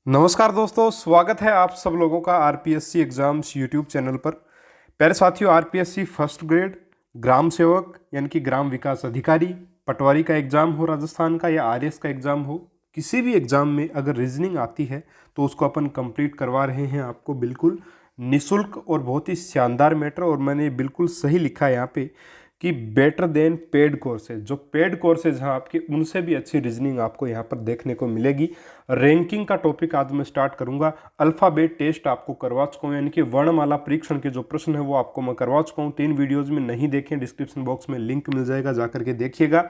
नमस्कार दोस्तों, स्वागत है आप सब लोगों का आरपीएससी एग्जाम्स यूट्यूब चैनल पर। प्यारे साथियों, आरपीएससी फर्स्ट ग्रेड ग्राम सेवक यानी कि ग्राम विकास अधिकारी, पटवारी का एग्जाम हो राजस्थान का या आरएस का एग्जाम हो, किसी भी एग्जाम में अगर रीजनिंग आती है तो उसको अपन कंप्लीट करवा रहे हैं आपको बिल्कुल निशुल्क और बहुत ही शानदार मैटर। और मैंने बिल्कुल सही लिखा है यहाँ पे कि बेटर देन पेड कोर्सेज। जो पेड कोर्सेज हैं आपके, उनसे भी अच्छी रीजनिंग आपको यहाँ पर देखने को मिलेगी। रैंकिंग का टॉपिक आज मैं स्टार्ट करूंगा। अल्फ़ाबेट टेस्ट आपको करवा चुका हूँ, यानी कि वर्णमाला परीक्षण के जो प्रश्न है वो आपको मैं करवा चुका हूँ। 3 वीडियोज़ में नहीं देखें, डिस्क्रिप्शन बॉक्स में लिंक मिल जाएगा, जाकर के देखिएगा।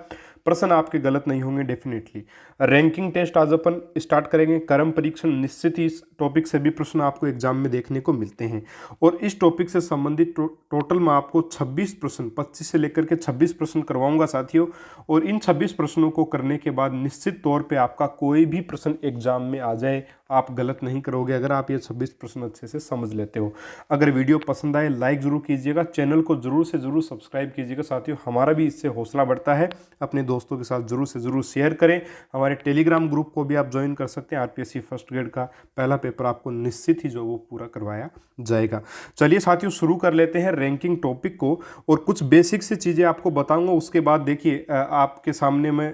प्रश्न आपके गलत नहीं होंगे डेफिनेटली। रैंकिंग टेस्ट आज अपन स्टार्ट करेंगे। कर्म परीक्षण, निश्चित ही इस टॉपिक से भी प्रश्न आपको एग्जाम में देखने को मिलते हैं। और इस टॉपिक से संबंधित टोटल मैं आपको 26 प्रश्न, 25 से लेकर के 26 प्रश्न करवाऊंगा साथियों। और इन 26 प्रश्नों को करने के बाद निश्चित तौर पे आपका कोई भी प्रश्न एग्जाम में आ जाए, आप गलत नहीं करोगे अगर आप ये 26 प्रश्न अच्छे से समझ लेते हो। अगर वीडियो पसंद आए लाइक जरूर कीजिएगा, चैनल को जरूर से जरूर सब्सक्राइब कीजिएगा साथियों, हमारा भी इससे हौसला बढ़ता है। अपने दोस्तों के साथ जरूर से जरूर शेयर करें। हमारे टेलीग्राम ग्रुप को भी आप ज्वाइन कर सकते हैं। आरपीएससी फर्स्ट ग्रेड का पहला पेपर आपको निश्चित ही जो वो पूरा करवाया जाएगा। चलिए साथियों, शुरू कर लेते हैं रैंकिंग टॉपिक को। और कुछ बेसिक सी चीज़ें आपको बताऊंगा, उसके बाद देखिए आपके सामने में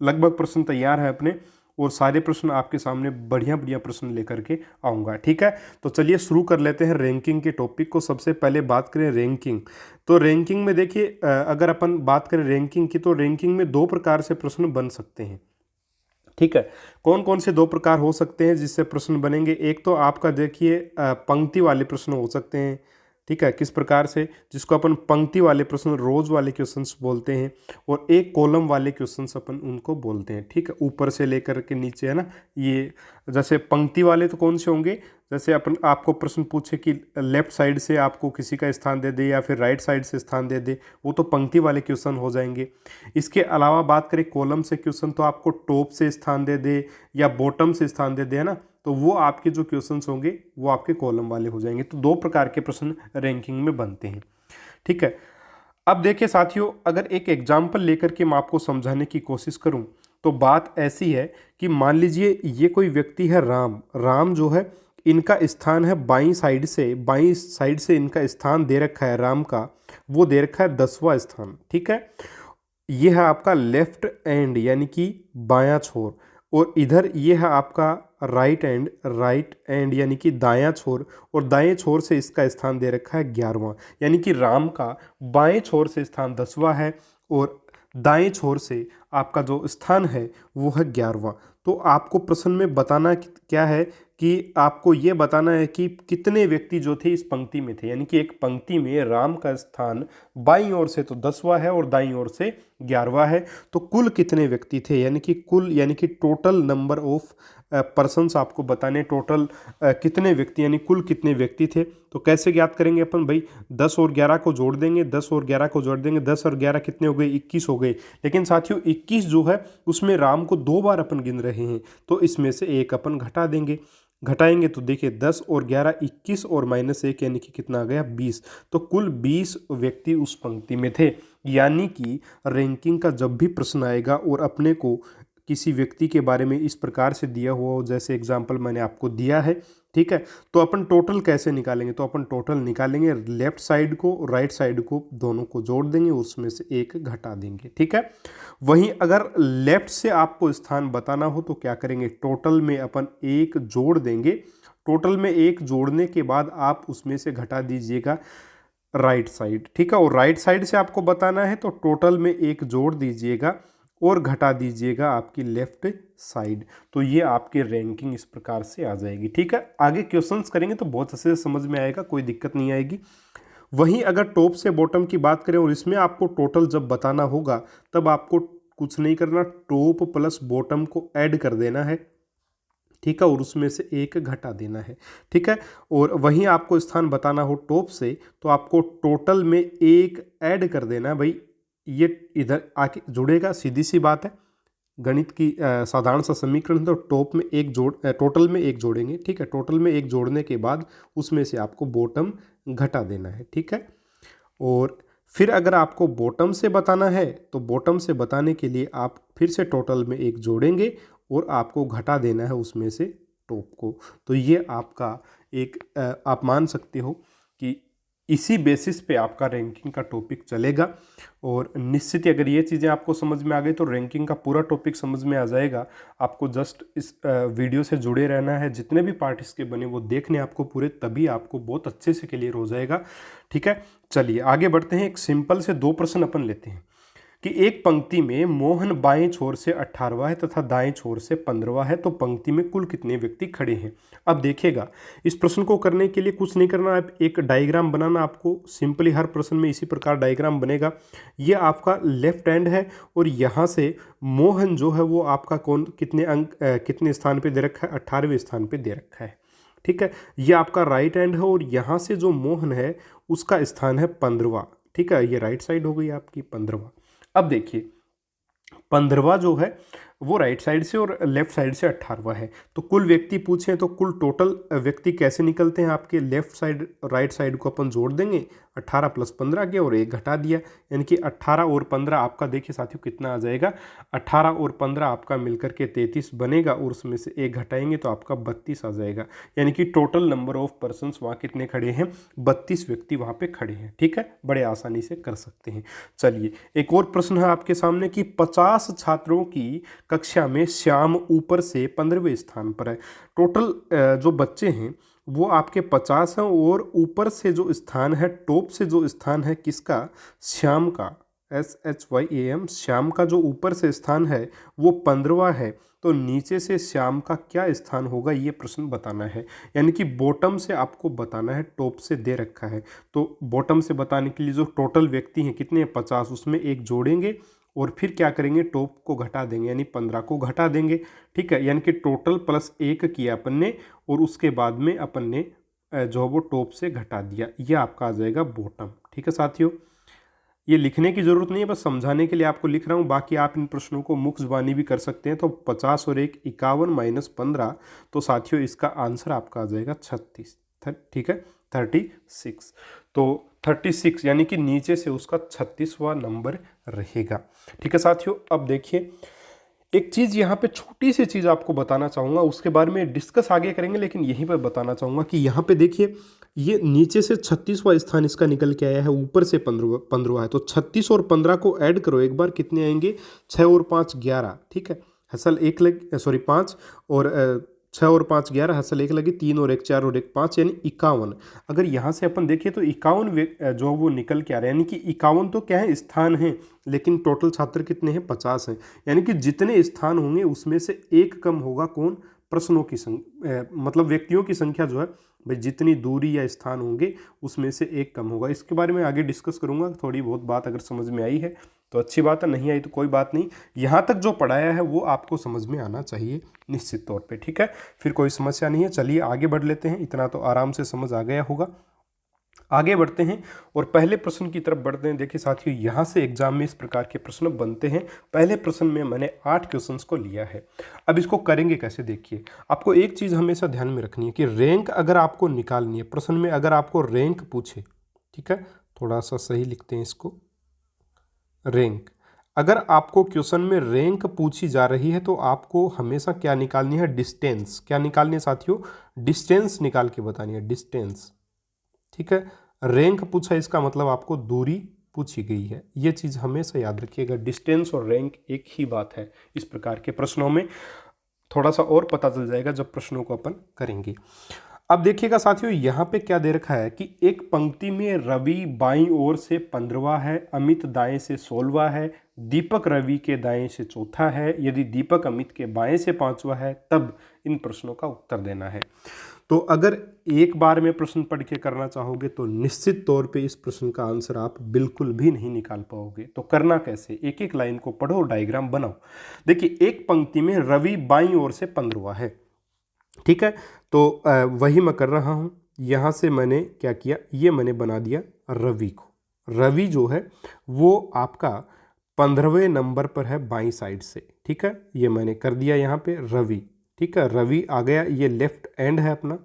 लगभग प्रश्न तैयार है अपने, और सारे प्रश्न आपके सामने बढ़िया बढ़िया प्रश्न लेकर के आऊँगा। ठीक है, तो चलिए शुरू कर लेते हैं रैंकिंग के टॉपिक को। सबसे पहले बात करें रैंकिंग, तो रैंकिंग में देखिए अगर अपन बात करें रैंकिंग की, तो रैंकिंग में 2 प्रकार से प्रश्न बन सकते हैं। ठीक है, कौन कौन से 2 प्रकार हो सकते हैं जिससे प्रश्न बनेंगे? एक तो आपका देखिए पंक्ति वाले प्रश्न हो सकते हैं। ठीक है, किस प्रकार से, जिसको अपन पंक्ति वाले प्रश्न, रोज वाले क्वेश्चंस बोलते हैं। और एक कॉलम वाले क्वेश्चंस अपन उनको बोलते हैं। ठीक है, ऊपर से लेकर के नीचे, है ना। ये जैसे पंक्ति वाले तो कौन से होंगे, जैसे अपन आपको प्रश्न पूछे कि लेफ्ट साइड से आपको किसी का स्थान दे दे या फिर राइट साइड से स्थान दे दे, वो तो पंक्ति वाले क्वेश्चन हो जाएंगे। इसके अलावा बात करें कॉलम से क्वेश्चन, तो आपको टॉप से स्थान दे दे या बॉटम से स्थान दे दे, है ना, तो वो आपके जो क्वेश्चंस होंगे वो आपके कॉलम वाले हो जाएंगे। तो 2 प्रकार के प्रश्न रैंकिंग में बनते हैं। ठीक है, अब देखिए साथियों, अगर एक एग्जाम्पल लेकर के मैं आपको समझाने की कोशिश करूं, तो बात ऐसी है कि मान लीजिए ये कोई व्यक्ति है राम। राम जो है, इनका स्थान है बाईं साइड से इनका स्थान दे रखा है राम का, वो दे रखा है 10वां स्थान। ठीक है, ये है आपका लेफ्ट एंड यानी कि बायां छोर, और इधर ये है आपका राइट एंड यानी कि दायां छोर, और दाएं छोर से इसका स्थान दे रखा है 11वां। यानी कि राम का बाएं छोर से स्थान 10वां है और दाएं छोर से आपका जो स्थान है वो है 11वां। तो आपको प्रश्न में बताना क्या है कि आपको ये बताना है कि कितने व्यक्ति जो थे इस पंक्ति में थे। यानी कि एक पंक्ति में राम का स्थान बाईं ओर से तो 10वां है और दाईं ओर से 11वां है, तो कुल कितने व्यक्ति थे, यानी कि कुल, यानी कि टोटल नंबर ऑफ पर्सन्स आपको बताने, टोटल कितने व्यक्ति, यानी कुल कितने व्यक्ति थे। तो कैसे ज्ञात करेंगे अपन भाई, 10 और 11 को जोड़ देंगे, 10 और 11 को जोड़ देंगे, 10 और 11 कितने हो गए, 21 हो गए। लेकिन साथियों 21 जो है उसमें राम को 2 बार अपन गिन रहे हैं, तो इसमें से एक अपन घटा देंगे। घटाएंगे तो देखिए 10 और 11 21 और -1 यानी कि कितना आ गया, 20। तो कुल 20 व्यक्ति उस पंक्ति में थे। यानी कि रैंकिंग का जब भी प्रश्न आएगा और अपने को किसी व्यक्ति के बारे में इस प्रकार से दिया हुआ हो, जैसे एग्जाम्पल मैंने आपको दिया है, ठीक है, तो अपन टोटल कैसे निकालेंगे? तो अपन टोटल निकालेंगे, लेफ्ट साइड को राइट साइड को दोनों को जोड़ देंगे, उसमें से एक घटा देंगे। ठीक है, वहीं अगर लेफ्ट से आपको स्थान बताना हो तो क्या करेंगे, टोटल में अपन 1 जोड़ देंगे। टोटल में 1 जोड़ने के बाद आप उसमें से घटा दीजिएगा राइट साइड। ठीक है, और राइट साइड से आपको बताना है तो टोटल में 1 जोड़ दीजिएगा और घटा दीजिएगा आपकी लेफ्ट साइड। तो ये आपकी रैंकिंग इस प्रकार से आ जाएगी। ठीक है, आगे क्वेश्चंस करेंगे तो बहुत अच्छे से समझ में आएगा, कोई दिक्कत नहीं आएगी। वहीं अगर टॉप से बॉटम की बात करें और इसमें आपको टोटल जब बताना होगा, तब आपको कुछ नहीं करना, टॉप प्लस बॉटम को ऐड कर देना है। ठीक है, और उसमें से 1 घटा देना है। ठीक है, और वहीं आपको स्थान बताना हो टॉप से, तो आपको टोटल में 1 ऐड कर देना है भाई। ये इधर आके जुड़ेगा, सीधी सी बात है, गणित की साधारण सा समीकरण। तो टॉप में 1 जोड़, टोटल में 1 जोड़ेंगे। ठीक है, टोटल में 1 जोड़ने के बाद उसमें से आपको बॉटम घटा देना है। ठीक है, और फिर अगर आपको बॉटम से बताना है तो बॉटम से बताने के लिए आप फिर से टोटल में 1 जोड़ेंगे और आपको घटा देना है उसमें से टॉप को। तो ये आपका एक आप मान सकते हो कि इसी बेसिस पे आपका रैंकिंग का टॉपिक चलेगा। और निश्चित ही अगर ये चीज़ें आपको समझ में आ गई तो रैंकिंग का पूरा टॉपिक समझ में आ जाएगा। आपको जस्ट इस वीडियो से जुड़े रहना है, जितने भी पार्ट इसके बने वो देखने आपको पूरे, तभी आपको बहुत अच्छे से क्लियर हो जाएगा। ठीक है, चलिए आगे बढ़ते हैं। एक सिंपल से 2 प्रश्न अपन लेते हैं कि एक पंक्ति में मोहन बाएं छोर से 18वां है तथा दाएं छोर से 15वां है, तो पंक्ति में कुल कितने व्यक्ति खड़े हैं। अब देखिएगा, इस प्रश्न को करने के लिए कुछ नहीं करना, आप एक डायग्राम बनाना आपको सिंपली, हर प्रश्न में इसी प्रकार डायग्राम बनेगा। ये आपका लेफ्ट हैंड है और यहाँ से मोहन जो है वो आपका कौन कितने अंक कितने स्थान पर दे रखा है, 18वें स्थान पर दे रखा है। ठीक है, ये आपका राइट हैंड है और यहाँ से जो मोहन है उसका स्थान है 15वां। ठीक है, ये राइट साइड हो गई आपकी 15वां। अब देखिए 15वां जो है वो राइट साइड से और लेफ्ट साइड से 18वां है। तो कुल व्यक्ति पूछें तो कुल टोटल व्यक्ति कैसे निकलते हैं आपके, लेफ्ट साइड राइट साइड को अपन जोड़ देंगे, 18 + 15 किया और 1 घटा दिया, यानी कि 18 और 15 आपका देखिए साथियों कितना आ जाएगा, 18 और 15 आपका मिलकर के 33 बनेगा और उसमें से 1 घटाएंगे तो आपका 32 आ जाएगा। यानी कि टोटल नंबर ऑफ पर्सन्स वहाँ कितने खड़े हैं, 32 व्यक्ति वहाँ पे खड़े हैं। ठीक है, बड़े आसानी से कर सकते हैं। चलिए एक और प्रश्न है आपके सामने कि 50 छात्रों की कक्षा में श्याम ऊपर से 15वें स्थान पर है। टोटल जो बच्चे हैं वो आपके 50 हैं और ऊपर से जो स्थान है, टॉप से जो स्थान है किसका, श्याम का, SHYAM, श्याम का जो ऊपर से स्थान है वो 15वां है। तो नीचे से श्याम का क्या स्थान होगा ये प्रश्न बताना है, यानी कि बॉटम से आपको बताना है, टॉप से दे रखा है। तो बॉटम से बताने के लिए जो टोटल व्यक्ति हैं कितने हैं, 50, उसमें 1 जोड़ेंगे और फिर क्या करेंगे, टॉप को घटा देंगे, यानी 15 को घटा देंगे। ठीक है, यानी कि टोटल +1 किया अपन ने और उसके बाद में अपन ने जो है वो टॉप से घटा दिया, ये आपका आ जाएगा बॉटम। ठीक है साथियों, ये लिखने की ज़रूरत नहीं है, बस समझाने के लिए आपको लिख रहा हूँ। बाकी आप इन प्रश्नों को मुख्य ज़बानी भी कर सकते हैं। तो 50 और 1 51 - 15, तो साथियों इसका आंसर आपका आ जाएगा 36। ठीक है, 36। तो 36 यानी कि नीचे से उसका 36वां नंबर रहेगा। ठीक है साथियों, अब देखिए एक चीज़ यहाँ पे छोटी सी चीज़ आपको बताना चाहूँगा, उसके बारे में डिस्कस आगे करेंगे, लेकिन यहीं पर बताना चाहूँगा कि यहाँ पे देखिए ये नीचे से 36वां स्थान इसका निकल के आया है, ऊपर से 15वां है। तो 36 और 15 को ऐड करो एक बार, कितने आएंगे, 6 और 5 11। ठीक है, हसल 1 लग, सॉरी 5 और 6 और 5 11, हसल 1 लगी, 3 और 1 4 और 1 5, यानी 51। अगर यहाँ से अपन देखिए तो 51 जो वो निकल के आ रहा है, यानी कि 51 तो क्या है, स्थान है, लेकिन टोटल छात्र कितने हैं, 50 हैं। यानी कि जितने स्थान होंगे उसमें से 1 कम होगा, कौन, प्रश्नों की मतलब व्यक्तियों की संख्या जो है भाई, जितनी दूरी या स्थान होंगे उसमें से 1 कम होगा। इसके बारे में आगे डिस्कस करूंगा। थोड़ी बहुत बात अगर समझ में आई है तो अच्छी बात है, नहीं आई तो कोई बात नहीं। यहाँ तक जो पढ़ाया है वो आपको समझ में आना चाहिए निश्चित तौर पे। ठीक है, फिर कोई समस्या नहीं है। चलिए आगे बढ़ लेते हैं, इतना तो आराम से समझ आ गया होगा। आगे बढ़ते हैं और पहले प्रश्न की तरफ बढ़ते हैं। देखिए साथियों, यहाँ से एग्जाम में इस प्रकार के प्रश्न बनते हैं। पहले प्रश्न में मैंने 8 क्वेश्चंस को लिया है। अब इसको करेंगे कैसे, देखिए आपको एक चीज़ हमेशा ध्यान में रखनी है कि रैंक अगर आपको निकालनी है, प्रश्न में अगर आपको रैंक पूछे, ठीक है, थोड़ा सा सही लिखते हैं इसको, रैंक, अगर आपको क्वेश्चन में रैंक पूछी जा रही है तो आपको हमेशा क्या निकालनी है, डिस्टेंस। क्या निकालनी है साथियों, डिस्टेंस निकाल के बतानी है, डिस्टेंस। ठीक है, रैंक पूछा इसका मतलब आपको दूरी पूछी गई है, ये चीज़ हमेशा याद रखिएगा। डिस्टेंस और रैंक एक ही बात है इस प्रकार के प्रश्नों में, थोड़ा सा और पता चल जाएगा जब प्रश्नों को अपन करेंगे। अब देखिएगा साथियों, यहाँ पे क्या दे रखा है कि एक पंक्ति में रवि बाईं ओर से 15वां है, अमित दाएं से 16वां है, दीपक रवि के दाएं से चौथा है, यदि दीपक अमित के बाएं से 5वां है, तब इन प्रश्नों का उत्तर देना है। तो अगर एक बार में प्रश्न पढ़ के करना चाहोगे तो निश्चित तौर पे इस प्रश्न का आंसर आप बिल्कुल भी नहीं निकाल पाओगे। तो करना कैसे, एक एक लाइन को पढ़ो, डायग्राम बनाओ। देखिए एक पंक्ति में रवि बाईं ओर से 15वां है, ठीक है, तो वही मैं कर रहा हूँ। यहाँ से मैंने क्या किया, ये मैंने बना दिया रवि को। रवि जो है वो आपका 15वें नंबर पर है बाईं साइड से, ठीक है, ये मैंने कर दिया यहाँ पे रवि। ठीक है, रवि आ गया, ये लेफ्ट एंड है अपना,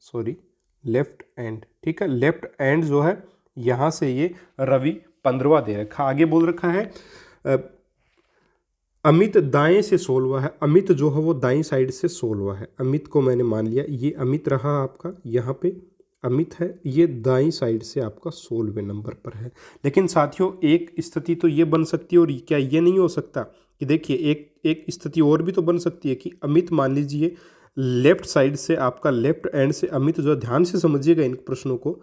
सॉरी लेफ्ट एंड। ठीक है, लेफ्ट एंड जो है यहाँ से ये रवि 15वां दे रखा, आगे बोल रखा है अमित दाएं से 16वां है, अमित जो है वो दाईं साइड से 16वां है। अमित को मैंने मान लिया, ये अमित रहा आपका, यहाँ पे अमित है, ये दाईं साइड से आपका 16वें नंबर पर है। लेकिन साथियों एक स्थिति तो ये बन सकती है, और क्या ये नहीं हो सकता कि देखिए एक स्थिति और भी तो बन सकती है कि अमित मान लीजिए लेफ्ट साइड से आपका, लेफ्ट एंड से अमित जो, ध्यान से समझिएगा इन प्रश्नों को,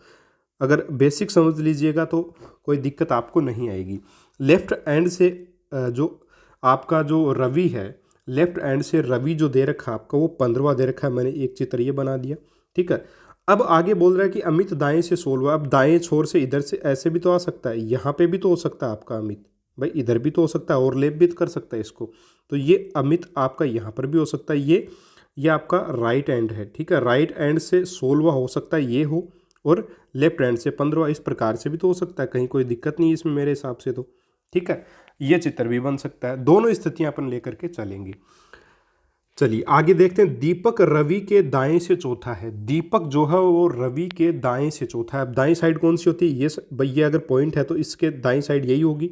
अगर बेसिक समझ लीजिएगा तो कोई दिक्कत आपको नहीं आएगी। लेफ्ट एंड से जो आपका जो रवि है, लेफ्ट एंड से रवि जो दे रखा है आपका वो 15वां दे रखा है, मैंने एक चित्र ये बना दिया, ठीक है। अब आगे बोल रहा है कि अमित दाएं से 16वां, अब दाएं छोर से इधर से ऐसे भी तो आ सकता है, यहाँ पे भी तो हो सकता है आपका अमित, भाई इधर भी तो हो सकता है, और लेप भी तो कर सकता है इसको, तो ये अमित आपका यहाँ पर भी हो सकता है, ये आपका राइट एंड है, ठीक है। राइट एंड से 16वां हो सकता है ये हो, और लेफ्ट हैंड से 15वां, इस प्रकार से भी तो हो सकता है, कहीं कोई दिक्कत नहीं इसमें मेरे हिसाब से तो, ठीक है। ये चित्र भी बन सकता है, दोनों स्थितियां अपन लेकर के चलेंगे। चलिए आगे देखते हैं। दीपक रवि के दाएं से चौथा है, दीपक जो है वो रवि के दाएं से चौथा है। अब दाएं साइड कौन सी होती है, ये भैया अगर पॉइंट है तो इसके दाएं साइड यही होगी।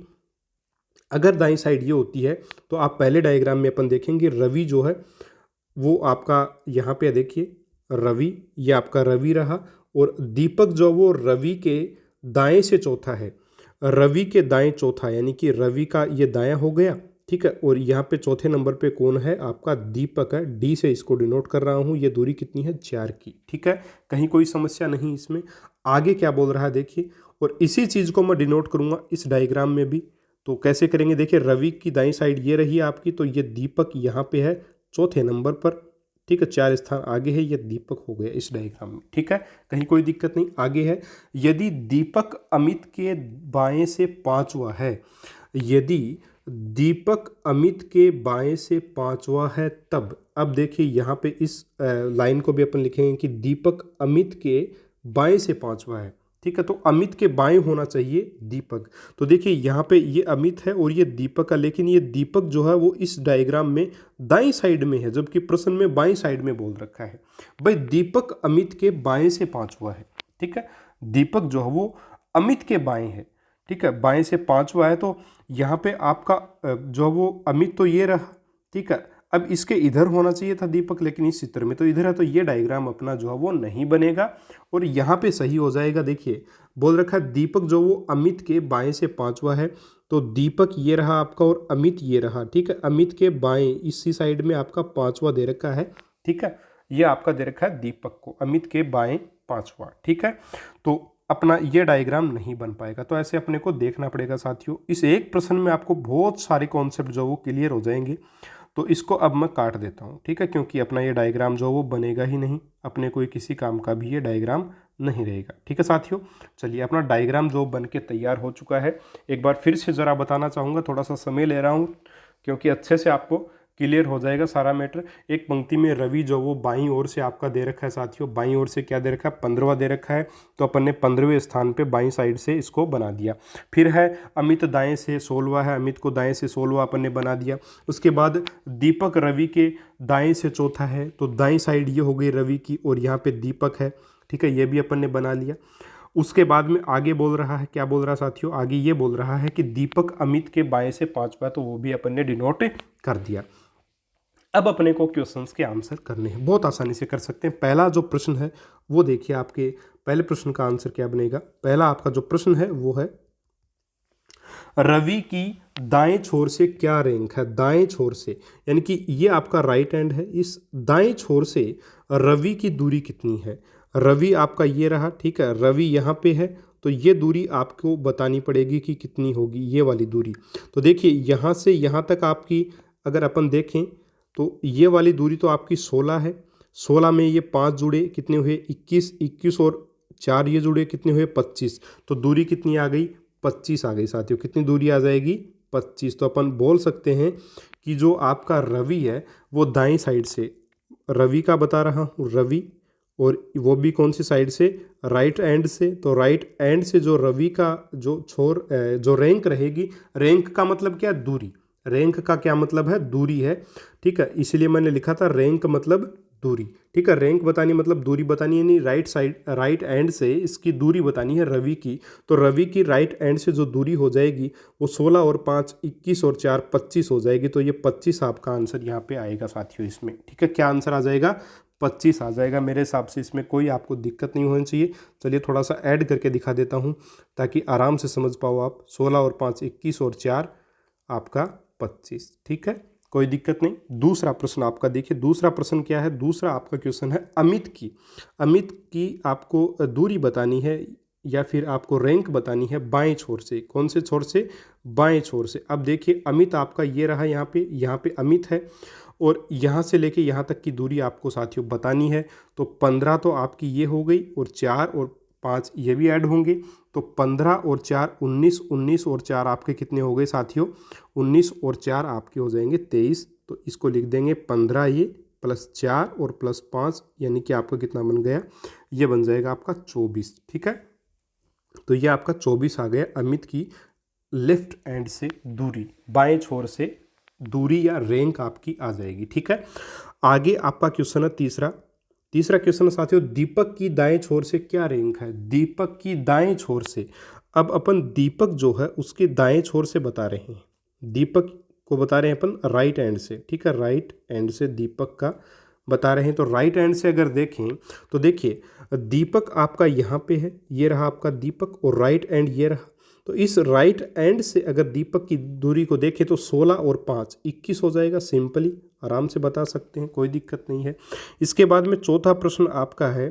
अगर दाएं साइड ये होती है तो आप पहले डायग्राम में अपन देखेंगे रवि जो है वो आपका यहाँ पे देखिए रवि, ये आपका रवि रहा, और दीपक जो वो रवि के दाएं से चौथा है, रवि के दाएं चौथा, यानी कि रवि का ये दायां हो गया, ठीक है। और यहाँ पे चौथे नंबर पे कौन है आपका, दीपक है, डी से इसको डिनोट कर रहा हूँ। ये दूरी कितनी है, 4 की, ठीक है, कहीं कोई समस्या नहीं इसमें। आगे क्या बोल रहा है देखिए, और इसी चीज़ को मैं डिनोट करूँगा इस डायग्राम में भी। तो कैसे करेंगे, देखिए रवि की दाईं साइड ये रही आपकी, तो ये दीपक यहाँ पे है चौथे नंबर पर, ठीक है, 4 स्थान आगे है, ये दीपक हो गया इस डायग्राम में, ठीक है, कहीं कोई दिक्कत नहीं। आगे है, यदि दीपक अमित के बाएं से 5वां है, यदि दीपक अमित के बाएं से 5वां है तब, अब देखिए यहाँ पे इस लाइन को भी अपन लिखेंगे कि दीपक अमित के बाएं से 5वां है, ठीक है। तो अमित के बाएं होना चाहिए दीपक, तो देखिए यहाँ पे ये अमित है और ये दीपक है, लेकिन ये दीपक जो है वो इस डायग्राम में दाईं साइड में है, जबकि प्रश्न में बाईं साइड में बोल रखा है। भाई दीपक अमित के बाएं से 5वां है, ठीक है, दीपक जो है वो अमित के बाएं है, ठीक है, बाएं से 5वां है, तो यहाँ पे आपका जो वो अमित तो ये रहा, ठीक है। अब इसके इधर होना चाहिए था दीपक, लेकिन इस चित्र में तो इधर है, तो ये डायग्राम अपना जो है वो नहीं बनेगा, और यहाँ पे सही हो जाएगा। देखिए बोल रखा है दीपक जो वो अमित के बाएं से 5वां है, तो दीपक ये रहा आपका और अमित ये रहा, ठीक है। अमित के बाएं इसी साइड में आपका 5वां दे रखा है, ठीक है, ये आपका दे रखा है दीपक को अमित के बाएं 5वां, ठीक है। तो अपना ये डायग्राम नहीं बन पाएगा, तो ऐसे अपने को देखना पड़ेगा साथियों। इस एक प्रश्न में आपको बहुत सारे कॉन्सेप्ट जो वो क्लियर हो जाएंगे, तो इसको अब मैं काट देता हूँ, ठीक है, क्योंकि अपना ये डायग्राम जो वो बनेगा ही नहीं, अपने कोई किसी काम का भी ये डायग्राम नहीं रहेगा, ठीक है साथियों। चलिए अपना डायग्राम जो बन के तैयार हो चुका है, एक बार फिर से ज़रा बताना चाहूँगा, थोड़ा सा समय ले रहा हूँ क्योंकि अच्छे से आपको क्लियर हो जाएगा सारा मैटर। एक पंक्ति में रवि जो वो बाईं ओर से आपका दे रखा है साथियों, बाईं ओर से क्या दे रखा है, 15वां दे रखा है, तो अपन ने 15वें स्थान पे बाईं साइड से इसको बना दिया। फिर है अमित दाएं से 16वां है, अमित को दाएं से 16वां अपन ने बना दिया। उसके बाद दीपक रवि के दाएं से चौथा है, तो दाईं साइड ये हो गई रवि की, और यहाँ पे दीपक है, ठीक है, ये भी अपन ने बना लिया। उसके बाद में आगे बोल रहा है, क्या बोल रहा है साथियों, आगे ये बोल रहा है कि दीपक अमित के बाएं से 5वां, तो वो भी अपन ने डिनोट कर दिया। अब अपने को क्वेश्चंस के आंसर करने हैं, बहुत आसानी से कर सकते हैं। पहला जो प्रश्न है वो देखिए, आपके पहले प्रश्न का आंसर क्या बनेगा। पहला आपका जो प्रश्न है वो है रवि की दाएं छोर से क्या रैंक है, दाएं छोर से, यानी कि ये आपका राइट हैंड है, इस दाएं छोर से रवि की दूरी कितनी है। रवि आपका ये रहा, ठीक है, रवि यहाँ पे है, तो ये दूरी आपको बतानी पड़ेगी कि कितनी होगी, ये वाली दूरी। तो देखिए यहाँ से यहाँ तक आपकी अगर अपन देखें तो ये वाली दूरी तो आपकी 16 है, 16 में ये 5 जुड़े कितने हुए 21, 21 और 4 ये जुड़े कितने हुए 25, तो दूरी कितनी आ गई 25 आ गई साथियों। कितनी दूरी आ जाएगी 25। तो अपन बोल सकते हैं कि जो आपका रवि है वो दाईं साइड से, रवि का बता रहा हूँ रवि, और वो भी कौन सी साइड से, राइट एंड से, तो राइट एंड से जो रवि का जो छोर जो रैंक रहेगी, रैंक का मतलब क्या, दूरी, रैंक का क्या मतलब है, दूरी है, ठीक है, इसलिए मैंने लिखा था रैंक मतलब दूरी, ठीक है। रैंक बतानी मतलब दूरी बतानी, यानी राइट एंड से इसकी दूरी बतानी है रवि की। तो रवि की राइट एंड से जो दूरी हो जाएगी वो 16 और 5 21 और 4 25 हो जाएगी। तो ये 25 आपका आंसर यहाँ पे आएगा साथियों इसमें, ठीक है। क्या आंसर आ जाएगा? 25 आ जाएगा मेरे हिसाब से। इसमें कोई आपको दिक्कत नहीं होनी चाहिए। चलिए थोड़ा सा ऐड करके दिखा देता हूँ ताकि आराम से समझ पाओ आप। 16 और 5 21 और 4 आपका 25, ठीक है, कोई दिक्कत नहीं। दूसरा प्रश्न आपका देखिए, दूसरा प्रश्न क्या है? दूसरा आपका क्वेश्चन है अमित की आपको दूरी बतानी है या फिर आपको रैंक बतानी है बाएं छोर से। कौन से छोर से? बाएं छोर से। अब देखिए अमित आपका ये रहा, यहाँ पे अमित है और यहाँ से लेके यहाँ तक की दूरी आपको साथियों बतानी है। तो 15 तो आपकी ये हो गई और 4 और 5 ये भी ऐड होंगे। तो 15 और 4 19, 19 और 4 आपके कितने हो गए साथियों? 19 और 4 आपके हो जाएंगे 23। तो इसको लिख देंगे 15 ये प्लस 4 और प्लस 5, यानी कि आपका कितना बन गया? ये बन जाएगा आपका 24, ठीक है। तो ये आपका 24 आ गया अमित की लेफ्ट एंड से दूरी, बाएं छोर से दूरी या रैंक आपकी आ जाएगी, ठीक है। आगे आपका क्वेश्चन है तीसरा क्वेश्चन साथियों, दीपक की दाएं छोर से क्या रैंक है? दीपक की दाएं छोर से। अब अपन दीपक जो है उसके दाएं छोर से बता रहे हैं, दीपक को बता रहे हैं अपन राइट एंड से, ठीक है। राइट एंड से दीपक का बता रहे हैं। तो राइट एंड से अगर देखें तो देखिए दीपक आपका यहाँ पे है, ये रहा आपका दीपक, और राइट एंड ये रहा। तो इस राइट एंड से अगर दीपक की दूरी को देखें तो 16 और 5 21 हो जाएगा। सिंपली आराम से बता सकते हैं, कोई दिक्कत नहीं है। इसके बाद में चौथा प्रश्न आपका है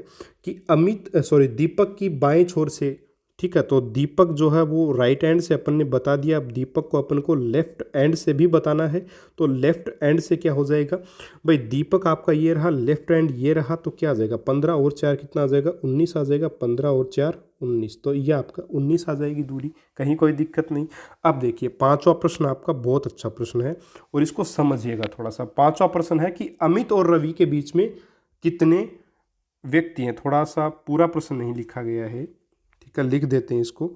कि दीपक की बाएं छोर से, ठीक है। तो दीपक जो है वो राइट एंड से अपन ने बता दिया। अब दीपक को अपन को लेफ्ट एंड से भी बताना है। तो लेफ्ट एंड से क्या हो जाएगा भाई? दीपक आपका ये रहा, लेफ्ट एंड ये रहा, तो क्या आ जाएगा? 15 और 4 कितना आ जाएगा? 19 आ जाएगा। 15 और 4 19, तो ये आपका 19 आ जाएगी दूरी, कहीं कोई दिक्कत नहीं। अब देखिए पांचवा प्रश्न आपका बहुत अच्छा प्रश्न है और इसको समझिएगा थोड़ा सा। पांचवा प्रश्न है कि अमित और रवि के बीच में कितने व्यक्ति हैं? थोड़ा सा पूरा प्रश्न नहीं लिखा गया है, ठीक है, लिख देते हैं इसको।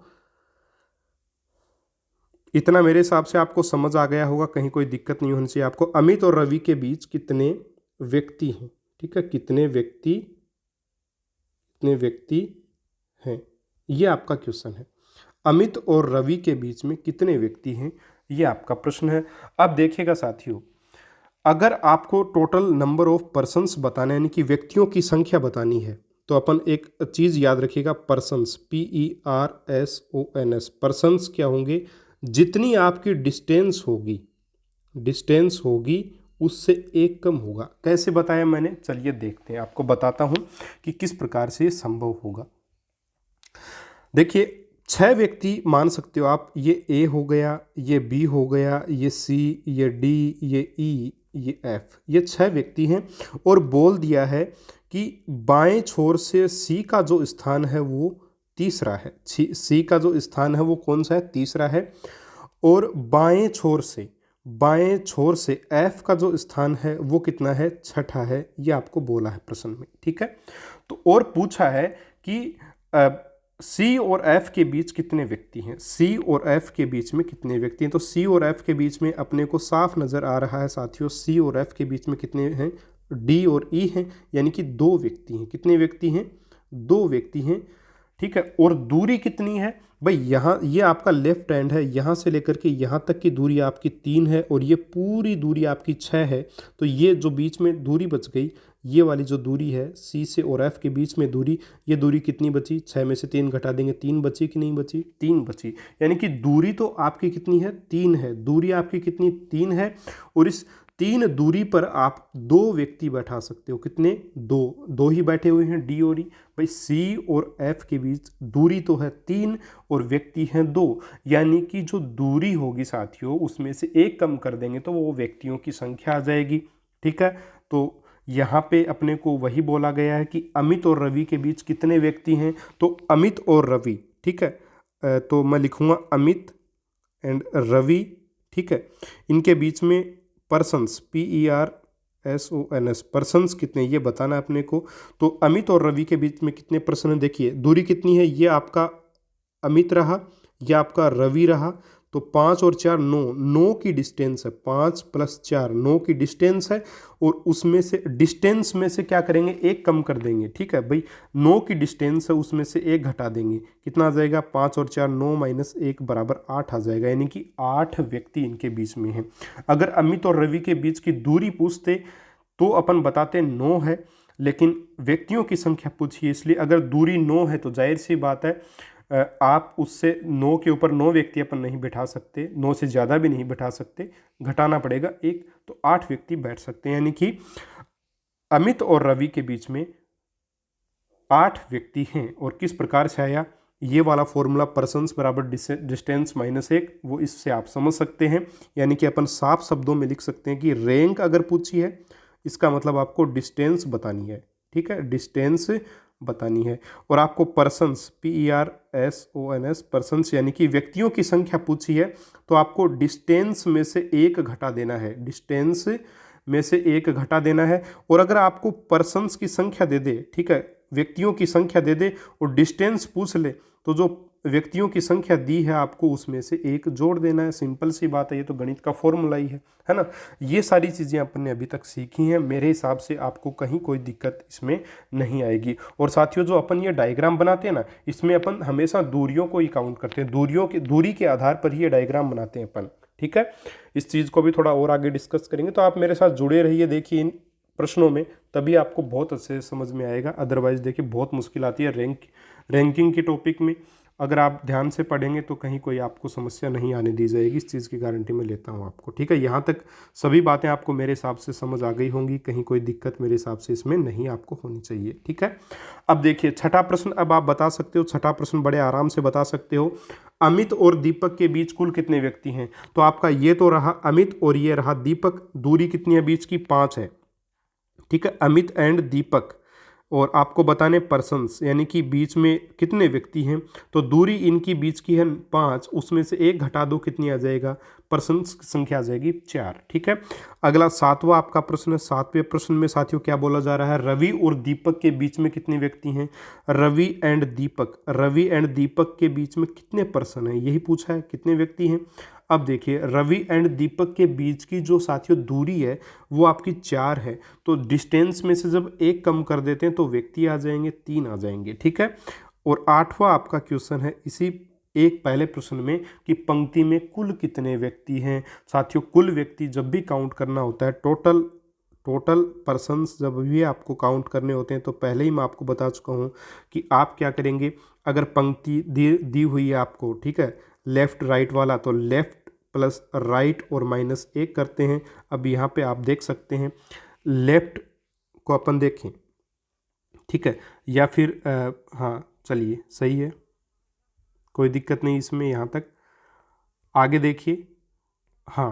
इतना मेरे हिसाब से आपको समझ आ गया होगा, कहीं कोई दिक्कत नहीं होनी चाहिए आपको। अमित और रवि के बीच कितने व्यक्ति हैं? ठीक है, कितने व्यक्ति हैं, ये आपका क्वेश्चन है। अमित और रवि के बीच में कितने व्यक्ति हैं, ये आपका प्रश्न है। अब देखिएगा साथियों, अगर आपको टोटल नंबर ऑफ पर्सन्स बताना है, यानी कि व्यक्तियों की संख्या बतानी है, तो अपन एक चीज़ याद रखिएगा, पर्सन्स, PERSONS। पर्सन्स क्या होंगे? जितनी आपकी डिस्टेंस होगी उससे एक कम होगा। कैसे बताया मैंने? चलिए देखते हैं, आपको बताता हूँ कि किस प्रकार से ये संभव होगा। देखिए 6 व्यक्ति मान सकते हो आप। ये A हो गया, ये B हो गया, ये C, ये D, ये E, ये F, ये 6 व्यक्ति हैं। और बोल दिया है कि बाएं छोर से C का जो स्थान है वो तीसरा है। C का जो स्थान है वो कौन सा है? तीसरा है। और बाएं छोर से F का जो स्थान है वो कितना है? छठा है। ये आपको बोला है प्रश्न में, ठीक है। तो और पूछा है कि C और F के बीच कितने व्यक्ति हैं? C और F के बीच में कितने व्यक्ति हैं? तो C और F के बीच में अपने को साफ नज़र आ रहा है साथियों, C और F के बीच में कितने हैं? D और E हैं, यानी कि 2 व्यक्ति हैं। कितने व्यक्ति हैं? 2 व्यक्ति हैं, ठीक है। और दूरी कितनी है भाई? यहाँ ये आपका लेफ्ट हैंड है, यहाँ से लेकर के यहाँ तक की दूरी आपकी 3 है और ये पूरी दूरी आपकी 6 है। तो ये जो बीच में दूरी बच गई, ये वाली जो दूरी है C से और F के बीच में दूरी, ये दूरी कितनी बची? 6 में से 3 घटा देंगे, 3 बची कि नहीं बची? 3 बची। यानी कि दूरी तो आपकी कितनी है? 3 है। दूरी आपकी कितनी? 3 है। और इस 3 दूरी पर आप 2 व्यक्ति बैठा सकते हो। कितने? 2 ही बैठे हुए हैं, D और E। भाई C और F के बीच दूरी तो है 3 और व्यक्ति हैं 2, यानी कि जो दूरी होगी साथियों उसमें से एक कम कर देंगे तो वो व्यक्तियों की संख्या आ जाएगी, ठीक है। तो यहाँ पे अपने को वही बोला गया है कि अमित और रवि के बीच कितने व्यक्ति हैं? तो अमित और रवि, ठीक है। तो मैं लिखूँगा अमित एंड रवि, ठीक है। इनके बीच में पर्सन्स, PERSONS, पर्सन्स कितने, ये बताना है अपने को। तो अमित और रवि के बीच में कितने पर्सन हैं? देखिए दूरी कितनी है, ये आपका अमित रहा, ये आपका रवि रहा। तो 5 और 4 9, 9 की डिस्टेंस है, 5 + 4 9 की डिस्टेंस है, और उसमें से डिस्टेंस में से क्या करेंगे, एक कम कर देंगे। ठीक है भाई, 9 की डिस्टेंस है, उसमें से एक घटा देंगे, कितना आ जाएगा, 5 और 4 9 - 1 = 8 आ जाएगा, यानी कि 8 व्यक्ति इनके बीच में हैं। अगर अमित और रवि के बीच की दूरी पूछते तो अपन बताते 9 है, लेकिन व्यक्तियों की संख्या पूछिए, इसलिए अगर दूरी 9 है तो जाहिर सी बात है आप उससे 9 के ऊपर 9 व्यक्ति अपन नहीं बैठा सकते, 9 से ज़्यादा भी नहीं बैठा सकते, घटाना पड़ेगा एक, तो 8 व्यक्ति बैठ सकते हैं, यानी कि अमित और रवि के बीच में 8 व्यक्ति हैं। और किस प्रकार से आया, ये वाला फॉर्मूला पर्सन्स बराबर डिस्टेंस -1, वो इससे आप समझ सकते हैं, यानी कि अपन साफ शब्दों में लिख सकते हैं कि रैंक अगर पूछी है, इसका मतलब आपको डिस्टेंस बतानी है। ठीक है, डिस्टेंस बतानी है। और आपको पर्सन्स PERSONS पर्सन्स यानी कि व्यक्तियों की संख्या पूछी है, तो आपको डिस्टेंस में से एक घटा देना है, डिस्टेंस में से एक घटा देना है। और अगर आपको पर्सन्स की संख्या दे दे, ठीक है, व्यक्तियों की संख्या दे दे और डिस्टेंस पूछ ले, तो जो व्यक्तियों की संख्या दी है आपको उसमें से एक जोड़ देना है। सिंपल सी बात है, ये तो गणित का फॉर्मूला ही है ना। ये सारी चीज़ें अपन ने अभी तक सीखी हैं, मेरे हिसाब से आपको कहीं कोई दिक्कत इसमें नहीं आएगी। और साथियों, जो अपन ये डायग्राम बनाते हैं ना, इसमें अपन हमेशा दूरियों को ही काउंट करते हैं, दूरी के आधार पर ही ये डायग्राम बनाते हैं अपन। ठीक है, इस चीज़ को भी थोड़ा और आगे डिस्कस करेंगे, तो आप मेरे साथ जुड़े रहिए, देखिए इन प्रश्नों में, तभी आपको बहुत अच्छे से समझ में आएगा। अदरवाइज देखिए बहुत मुश्किल आती है रैंकिंग के टॉपिक में। अगर आप ध्यान से पढ़ेंगे तो कहीं कोई आपको समस्या नहीं आने दी जाएगी, इस चीज़ की गारंटी मैं लेता हूँ आपको। ठीक है, यहाँ तक सभी बातें आपको मेरे हिसाब से समझ आ गई होंगी, कहीं कोई दिक्कत मेरे हिसाब से इसमें नहीं आपको होनी चाहिए। ठीक है, अब देखिए छठा प्रश्न, अब आप बता सकते हो, छठा प्रश्न बड़े आराम से बता सकते हो, अमित और दीपक के बीच कुल कितने व्यक्ति हैं। तो आपका ये तो रहा अमित और ये रहा दीपक, दूरी कितनी है बीच की, 5 है। ठीक है, अमित एंड दीपक, और आपको बताने पर्सन्स यानी कि बीच में कितने व्यक्ति हैं, तो दूरी इनकी बीच की है 5, उसमें से एक घटा दो, कितनी आ जाएगा, पर्सन्स की संख्या आ जाएगी 4। ठीक है, अगला 7वां आपका प्रश्न है। 7वें प्रश्न में साथियों क्या बोला जा रहा है, रवि और दीपक के बीच में कितने व्यक्ति हैं, रवि एंड दीपक के बीच में कितने पर्सन हैं, यही पूछा है, कितने व्यक्ति हैं। अब देखिए रवि एंड दीपक के बीच की जो साथियों दूरी है वो आपकी 4 है, तो डिस्टेंस में से जब एक कम कर देते हैं तो व्यक्ति आ जाएंगे, 3 आ जाएंगे। ठीक है, और 8वां आपका क्वेश्चन है इसी एक पहले प्रश्न में कि पंक्ति में कुल कितने व्यक्ति हैं। साथियों कुल व्यक्ति जब भी काउंट करना होता है, टोटल पर्सन्स जब भी आपको काउंट करने होते हैं, तो पहले ही मैं आपको बता चुका हूँ कि आप क्या करेंगे, अगर पंक्ति दी हुई है आपको, ठीक है, लेफ्ट राइट वाला, तो लेफ्ट प्लस राइट और -1 करते हैं। अब यहाँ पे आप देख सकते हैं लेफ्ट को अपन देखें, ठीक है, या फिर हाँ चलिए सही है, कोई दिक्कत नहीं इसमें। यहाँ तक आगे देखिए, हाँ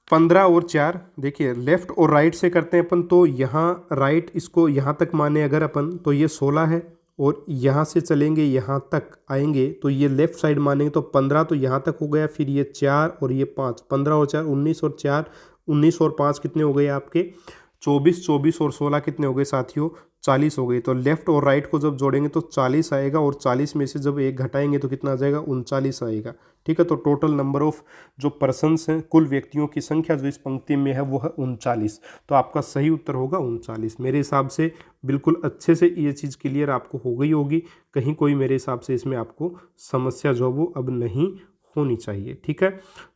15 और 4, देखिए लेफ्ट और राइट से करते हैं अपन, तो यहाँ राइट इसको यहाँ तक माने अगर अपन, तो ये 16 है, और यहाँ से चलेंगे यहाँ तक आएंगे तो ये लेफ्ट साइड मानेंगे तो 15, तो यहाँ तक हो गया, फिर ये 4 और ये 5, 15 और 4 19, और 4 19 और 5 कितने हो गए आपके 24, 24 और 16 कितने हो गए साथियों 40 हो गई। तो लेफ्ट और राइट को जब जोड़ेंगे तो 40 आएगा, और 40 में से जब एक घटाएंगे तो कितना आ जाएगा 39 आएगा। ठीक है, तो टोटल नंबर ऑफ जो पर्सन्स हैं, कुल व्यक्तियों की संख्या जो इस पंक्ति में है वो है 39। तो आपका सही उत्तर होगा 39। मेरे हिसाब से बिल्कुल अच्छे से ये चीज़ क्लियर आपको हो गई होगी, कहीं कोई मेरे हिसाब से इसमें आपको समस्या जो वो अब नहीं होनी चाहिए। ठीक है,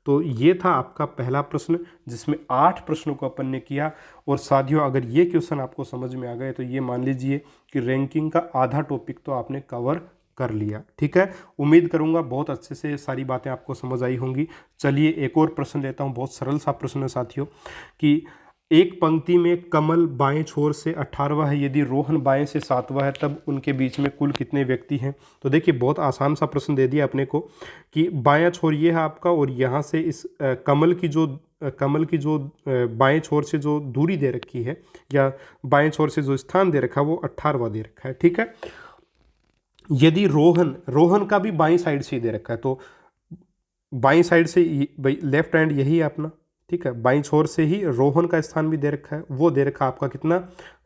तो ये था आपका पहला प्रश्न जिसमें 8 प्रश्नों को अपन ने किया। और साथियों अगर ये क्वेश्चन आपको समझ में आ गए तो ये मान लीजिए कि रैंकिंग का आधा टॉपिक तो आपने कवर कर लिया। ठीक है, उम्मीद करूंगा बहुत अच्छे से सारी बातें आपको समझ आई होंगी। चलिए एक और प्रश्न लेता हूं, बहुत सरल सा प्रश्न है साथियों, कि एक पंक्ति में कमल बाएं छोर से 18वां है, यदि रोहन बाएं से 7वां है, तब उनके बीच में कुल कितने व्यक्ति हैं। तो देखिए बहुत आसान सा प्रश्न दे दिया अपने को कि बायां छोर ये है आपका, और यहाँ से इस कमल की जो बाएं छोर से जो दूरी दे रखी है या बाएं छोर से जो स्थान दे रखा है वो 18वां दे रखा है। ठीक है, यदि रोहन का भी बाईं साइड से दे रखा है, तो बाईं साइड से लेफ्ट हैंड यही है अपना, ठीक है, बाईं छोर से ही रोहन का स्थान भी दे रखा है, वो दे रखा आपका कितना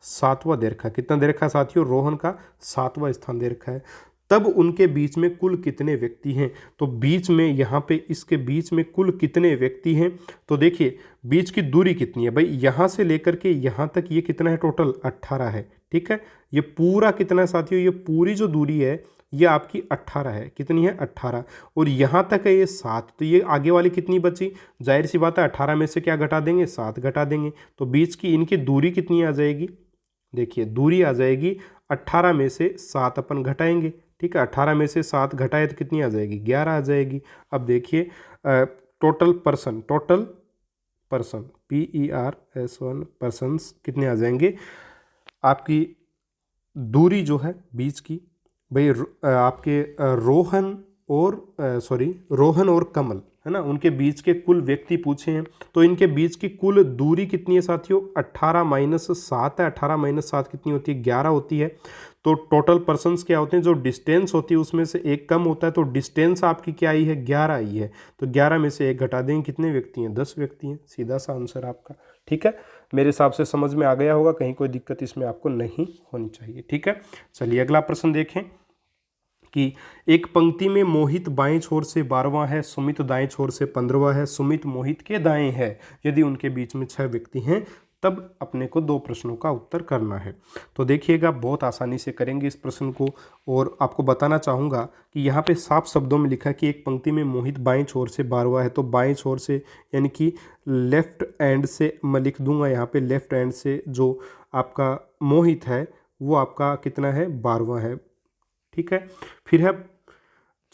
7वां दे रखा है। कितना दे रखा है साथियों, रोहन का 7वां स्थान दे रखा है। तब उनके बीच में कुल कितने व्यक्ति हैं। तो बीच में यहाँ पे इसके बीच में कुल कितने व्यक्ति हैं, तो देखिए बीच की दूरी कितनी है भाई, यहाँ से लेकर के यहाँ तक ये कितना है, टोटल 18 है। ठीक है, ये पूरा कितना है साथियों, ये पूरी जो दूरी है ये आपकी 18 है। कितनी है, 18। और यहाँ तक है ये 7, तो ये आगे वाली कितनी बची, जाहिर सी बात है 18 में से क्या घटा देंगे, 7 घटा देंगे। तो बीच की इनकी दूरी कितनी आ जाएगी, देखिए दूरी आ जाएगी 18 में से 7 अपन घटाएंगे। ठीक है, 18 में से 7 घटाए तो कितनी आ जाएगी, 11 आ जाएगी। अब देखिए टोटल पर्सन PERS1 पर्सन्स कितने आ जाएंगे, आपकी दूरी जो है बीच की भाई आपके रोहन और कमल है ना, उनके बीच के कुल व्यक्ति पूछे हैं। तो इनके बीच की कुल दूरी कितनी है साथियों, 18 - 7 है। 18 - 7 कितनी होती है, 11 होती है। तो टोटल पर्सन्स क्या होते हैं, जो डिस्टेंस होती है उसमें से एक कम होता है, तो डिस्टेंस आपकी क्या आई है, 11 आई है। तो 11 में से एक घटा देंगे, कितने व्यक्ति हैं, 10 व्यक्ति हैं। सीधा सा आंसर आपका। ठीक है, मेरे हिसाब से समझ में आ गया होगा, कहीं कोई दिक्कत इसमें आपको नहीं होनी चाहिए। ठीक है, चलिए अगला प्रश्न देखें कि एक पंक्ति में मोहित बाएं छोर से 12वां है, सुमित दाएं छोर से 15वां है, सुमित मोहित के दाएं है। यदि उनके बीच में 6 व्यक्ति हैं तब अपने को 2 प्रश्नों का उत्तर करना है। तो देखिएगा बहुत आसानी से करेंगे इस प्रश्न को, और आपको बताना चाहूँगा कि यहाँ पे साफ शब्दों में लिखा है कि एक पंक्ति में मोहित बाएं छोर से 12वां है। तो बाएं छोर से यानी कि लेफ्ट एंड से मैं लिख दूंगा यहाँ पे, लेफ्ट एंड से जो आपका मोहित है वो आपका कितना है, 12वां है। ठीक है, फिर है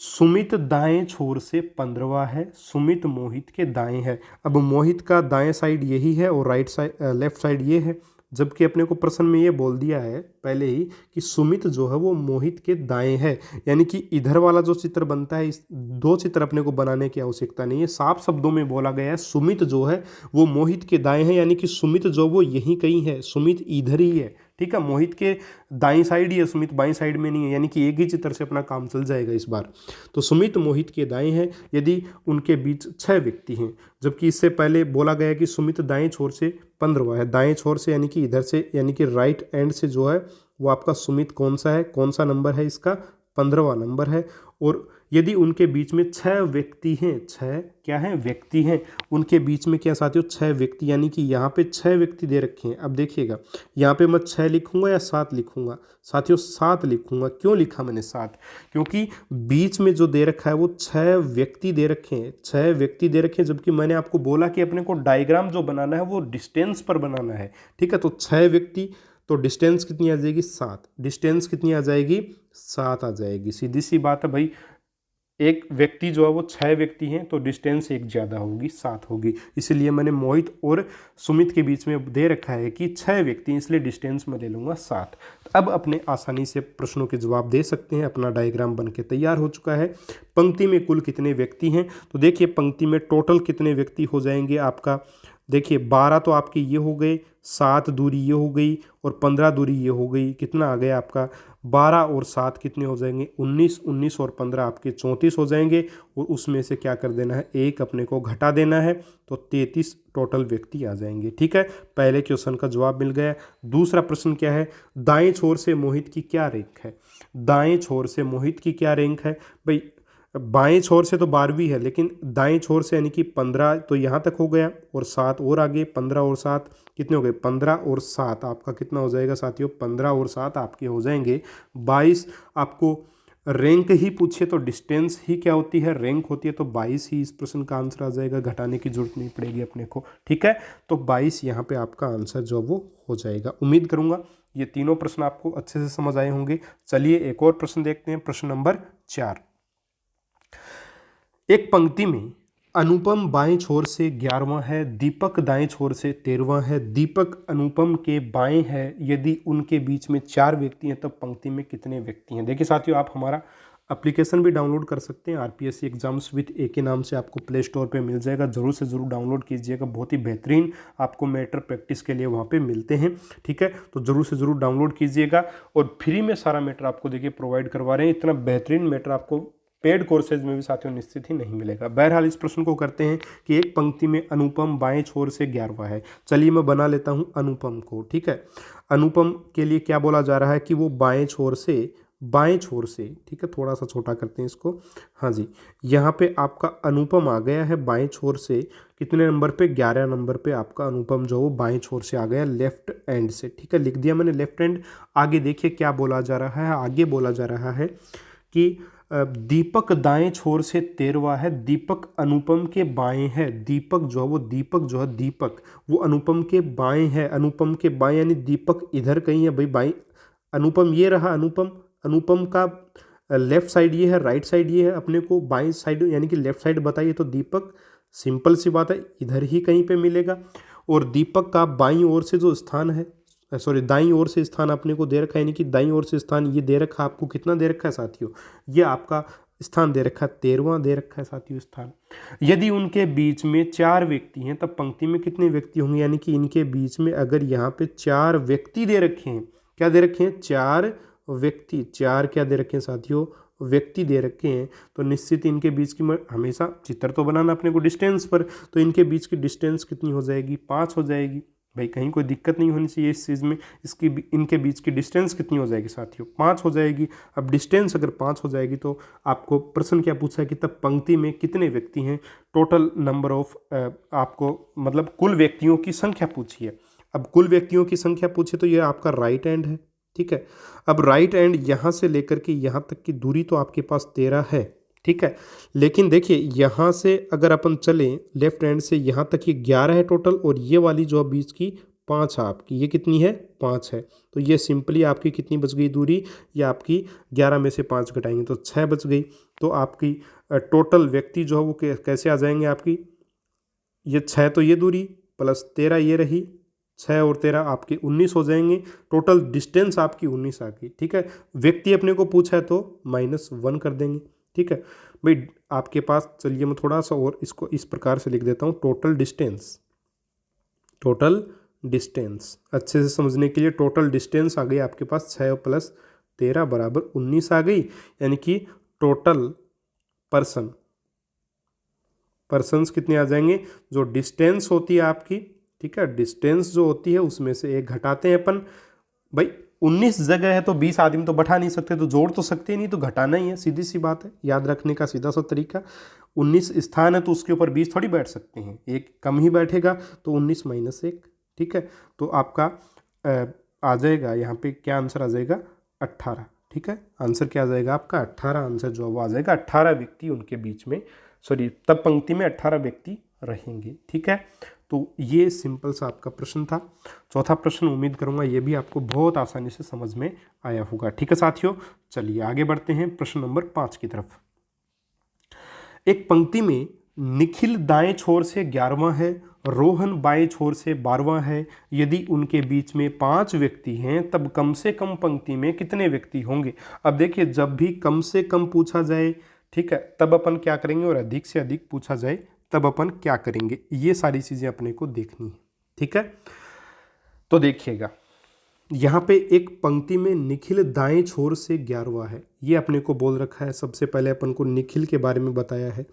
सुमित दाएं छोर से 15वां है, सुमित मोहित के दाएं है। अब मोहित का दाएं साइड यही है और राइट साइड लेफ्ट साइड ये है, जबकि अपने को प्रश्न में ये बोल दिया है पहले ही कि सुमित जो है वो मोहित के दाएं है। यानी कि इधर वाला जो चित्र बनता है, इस 2 चित्र अपने को बनाने की आवश्यकता नहीं है, साफ शब्दों में बोला गया है सुमित जो है वो मोहित के दाएं है। यानी कि सुमित जो वो यहीं कहीं है, सुमित इधर ही है। ठीक है, मोहित के दाईं साइड ही है, सुमित बाईं साइड में नहीं है। यानी कि एक ही चित्र से अपना काम चल जाएगा इस बार। तो सुमित मोहित के दाएं हैं यदि उनके बीच 6 व्यक्ति हैं, जबकि इससे पहले बोला गया कि सुमित दाएं छोर से 15वां है। दाएं छोर से यानी कि इधर से, यानी कि राइट एंड से जो है वो आपका सुमित कौन सा है, कौन सा नंबर है इसका, 15वां नंबर है। और यदि उनके बीच में 6 व्यक्ति हैं, 6 क्या हैं, व्यक्ति हैं, उनके बीच में क्या साथियों, 6 व्यक्ति, यानी कि यहाँ पे 6 व्यक्ति दे रखे हैं। अब देखिएगा यहाँ पे मैं 6 लिखूंगा या 7 लिखूंगा, साथियों 7 लिखूंगा। क्यों लिखा मैंने 7, क्योंकि बीच में जो दे रखा है वो 6 व्यक्ति दे रखे हैं, 6 व्यक्ति दे रखे हैं। जबकि मैंने आपको बोला कि अपने को डायग्राम जो बनाना है वो डिस्टेंस पर बनाना है। ठीक है, तो 6 व्यक्ति, तो डिस्टेंस कितनी आ जाएगी, 7। डिस्टेंस कितनी आ जाएगी, 7 आ जाएगी। सीधी सी बात है भाई, एक व्यक्ति जो है वो 6 व्यक्ति हैं तो डिस्टेंस एक ज़्यादा होगी, 7 होगी। इसलिए मैंने मोहित और सुमित के बीच में दे रखा है कि 6 व्यक्ति, इसलिए डिस्टेंस में ले लूँगा 7। अब अपने आसानी से प्रश्नों के जवाब दे सकते हैं। अपना डायग्राम बन के तैयार हो चुका है। पंक्ति में कुल कितने व्यक्ति हैं, तो देखिए पंक्ति में टोटल कितने व्यक्ति हो जाएंगे आपका, देखिए 12 तो आपके ये हो गए, 7 दूरी ये हो गई और 15 दूरी ये हो गई। कितना आ गया आपका, 12 और 7 कितने हो जाएंगे, 19। 19 और 15 आपके 34 हो जाएंगे। और उसमें से क्या कर देना है, एक अपने को घटा देना है, तो 33 टोटल व्यक्ति आ जाएंगे। ठीक है, पहले क्वेश्चन का जवाब मिल गया। दूसरा प्रश्न क्या है, दाएं छोर से मोहित की क्या रैंक है। दाएं छोर से मोहित की क्या रैंक है भाई, बाएं छोर से तो 12वीं है, लेकिन दाएं छोर से यानी कि 15 तो यहाँ तक हो गया और 7 और आगे, 15 और 7 कितने हो गए, 15 और 7 आपका कितना हो जाएगा साथियों, 15 और 7 आपके हो जाएंगे 22। आपको रैंक ही पूछे तो डिस्टेंस ही क्या होती है, रैंक होती है, तो 22 ही इस प्रश्न का आंसर आ जाएगा, घटाने की जरूरत नहीं पड़ेगी अपने को। ठीक है, तो 22 यहाँ पे आपका आंसर जो वो हो जाएगा। उम्मीद करूँगा ये तीनों प्रश्न आपको अच्छे से समझ आए होंगे। चलिए एक और प्रश्न देखते हैं, प्रश्न नंबर 4। एक पंक्ति में अनुपम बाएं छोर से 11वां है, दीपक दाएं छोर से 13वां है, दीपक अनुपम के बाएं है। यदि उनके बीच में 4 व्यक्ति हैं तब पंक्ति में कितने व्यक्ति हैं। देखिए साथियों, आप हमारा एप्लीकेशन भी डाउनलोड कर सकते हैं, आरपीएससी एग्जाम्स विद ए के नाम से आपको प्ले स्टोर पे मिल जाएगा। जरूर से ज़रूर डाउनलोड कीजिएगा, बहुत ही बेहतरीन आपको मैटर प्रैक्टिस के लिए वहाँ पे मिलते हैं। ठीक है, तो ज़रूर से ज़रूर डाउनलोड कीजिएगा और फ्री में सारा मैटर आपको देखिए प्रोवाइड करवा रहे हैं। इतना बेहतरीन मैटर आपको पेड कोर्सेज में भी साथियों निश्चित ही नहीं मिलेगा। बहरहाल इस प्रश्न को करते हैं कि एक पंक्ति में अनुपम बाएं छोर से 11वां है। चलिए मैं बना लेता हूं अनुपम को। ठीक है, अनुपम के लिए क्या बोला जा रहा है कि वो बाएं छोर से बाएं छोर से, ठीक है, थोड़ा सा छोटा करते हैं इसको, हाँ जी, यहाँ पे आपका अनुपम आ गया है बाएं छोर से, कितने नंबर पे, 11 नंबर पे आपका अनुपम जो वो बाएं छोर से आ गया लेफ्ट एंड से, ठीक है, लिख दिया मैंने लेफ्ट एंड। आगे देखिए क्या बोला जा रहा है, आगे बोला जा रहा है कि दीपक दाएं छोर से 13वां है, दीपक अनुपम के बाएं है, दीपक जो है वो, दीपक जो है, दीपक वो अनुपम के बाएं है, अनुपम के बाएं यानी दीपक इधर कहीं है भाई, बाएं अनुपम ये रहा, अनुपम, अनुपम का लेफ्ट साइड ये है, राइट साइड ये है, अपने को बाएं साइड यानी कि लेफ्ट साइड बताइए तो दीपक, सिंपल सी बात है, इधर ही कहीं पे मिलेगा। और दीपक का बाईं ओर से जो स्थान है, सॉरी दाईं ओर से स्थान अपने को दे रखा है, यानी कि दाईं ओर से स्थान ये दे रखा है आपको, कितना दे रखा है साथियों, ये आपका स्थान दे रखा है 13वां दे रखा है साथियों स्थान। यदि उनके बीच में 4 व्यक्ति हैं तब पंक्ति में कितने व्यक्ति होंगे, यानी कि इनके बीच में अगर यहाँ पे 4 व्यक्ति दे रखे हैं, क्या दे रखे हैं, 4 व्यक्ति, 4 क्या दे रखे हैं साथियों, व्यक्ति दे रखे हैं, तो निश्चित इनके बीच की, हमेशा चित्र तो बनाना अपने को डिस्टेंस पर, तो इनके बीच की डिस्टेंस कितनी हो जाएगी, 5 हो जाएगी भाई, कहीं कोई दिक्कत नहीं होनी चाहिए इस चीज़ में, इसकी इनके बीच की डिस्टेंस कितनी हो जाएगी साथियों, 5 हो जाएगी। अब डिस्टेंस अगर 5 हो जाएगी तो आपको प्रश्न क्या पूछा है कि तब पंक्ति में कितने व्यक्ति हैं, टोटल नंबर ऑफ, आपको मतलब कुल व्यक्तियों की संख्या पूछी है। अब कुल व्यक्तियों की संख्या पूछे तो ये आपका राइट हैंड है, ठीक है। अब राइट हैंड यहाँ से लेकर के यहाँ तक की दूरी तो आपके पास 13 है, ठीक है, लेकिन देखिए यहाँ से अगर अपन चलें लेफ्ट हैंड से यहाँ तक ये 11 है टोटल, और ये वाली जो बीच की 5 है आपकी, ये कितनी है, 5 है, तो ये सिंपली आपकी कितनी बच गई दूरी, ये आपकी 11 में से 5 घटाएंगे तो 6 बच गई। तो आपकी टोटल व्यक्ति जो है वो कैसे आ जाएंगे आपकी, ये 6 तो ये दूरी प्लस 13 ये रही, 6 और 13 आपके 19 हो जाएंगे, टोटल डिस्टेंस आपकी 19 आ गई, ठीक है। व्यक्ति अपने को पूछा है तो -1 कर देंगे, ठीक है भाई। आपके पास, चलिए मैं थोड़ा सा और इसको इस प्रकार से लिख देता हूँ, टोटल डिस्टेंस, टोटल डिस्टेंस अच्छे से समझने के लिए, टोटल डिस्टेंस आ गई आपके पास 6 + 13 = 19 आ गई, यानी कि टोटल पर्सन्स कितने आ जाएंगे, जो डिस्टेंस होती है आपकी, ठीक है, डिस्टेंस जो होती है उसमें से 1 घटाते हैं अपन भाई, 19 जगह है तो 20 आदमी तो बैठा नहीं सकते, तो जोड़ तो सकते नहीं, तो घटाना ही है, सीधी सी बात है, याद रखने का सीधा सा तरीका। 19 स्थान है तो उसके ऊपर 20 थोड़ी बैठ सकते हैं, एक कम ही बैठेगा, तो 19 - 1, ठीक है। तो आपका आ जाएगा यहाँ पे क्या आंसर आ जाएगा, 18, ठीक है। आंसर क्या आ जाएगा आपका 18, आंसर जो वो आ जाएगा 18 व्यक्ति उनके बीच में, सॉरी तब पंक्ति में 18 व्यक्ति रहेंगे, ठीक है। तो ये सिंपल सा आपका प्रश्न था। चौथा प्रश्न उम्मीद करूंगा ये भी आपको बहुत आसानी से समझ में आया होगा, ठीक है साथियों। चलिए आगे बढ़ते हैं प्रश्न नंबर 5 की तरफ। एक पंक्ति में निखिल दाएं छोर से 11वां है, रोहन बाएं छोर से 12वां है, यदि उनके बीच में 5 व्यक्ति हैं तब कम से कम पंक्ति में कितने व्यक्ति होंगे। अब देखिए जब भी कम से कम पूछा जाए, ठीक है, तब अपन क्या करेंगे, और अधिक से अधिक पूछा जाए तब अपन क्या करेंगे, ये सारी चीज़ें अपने को देखनी है, ठीक है। तो देखिएगा यहाँ पे एक पंक्ति में निखिल दाएं छोर से 11वां है, ये अपने को बोल रखा है। सबसे पहले अपन को निखिल के बारे में बताया है,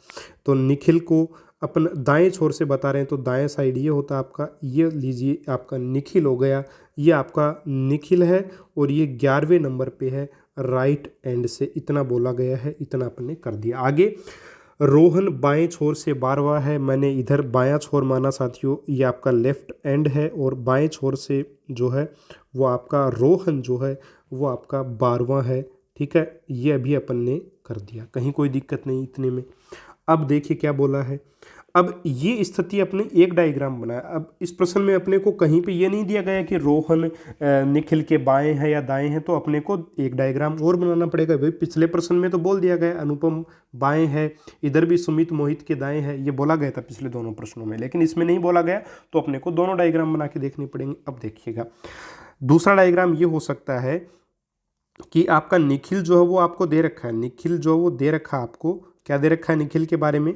तो निखिल को अपन दाएं छोर से बता रहे हैं, तो दाएं साइड ये होता है आपका, ये लीजिए आपका निखिल हो गया, ये आपका निखिल है, और ये 11वें नंबर पे है राइट एंड से, इतना बोला गया है, इतना अपन ने कर दिया। आगे रोहन बाएं छोर से 12वां है, मैंने इधर बायां छोर माना साथियों, ये आपका लेफ्ट एंड है, और बाएं छोर से जो है वो आपका रोहन जो है वो आपका 12वां है, ठीक है। ये अभी अपन ने कर दिया, कहीं कोई दिक्कत नहीं इतने में। अब देखिए क्या बोला है, अब ये स्थिति अपने एक डायग्राम बनाया। अब इस प्रश्न में अपने को कहीं पे ये नहीं दिया गया कि रोहन निखिल के बाएं है या दाएं है, तो अपने को एक डायग्राम और बनाना पड़ेगा भाई। पिछले प्रश्न में तो बोल दिया गया अनुपम बाएं है, इधर भी सुमित मोहित के दाएं है, ये बोला गया था पिछले दोनों प्रश्नों में, लेकिन इसमें नहीं बोला गया, तो अपने को दोनों डायग्राम बना के देखने पड़ेंगे। अब देखिएगा दूसरा डायग्राम ये हो सकता है कि आपका निखिल जो है वो आपको दे रखा है, निखिल जो वो दे रखा है आपको, क्या दे रखा है निखिल के बारे में,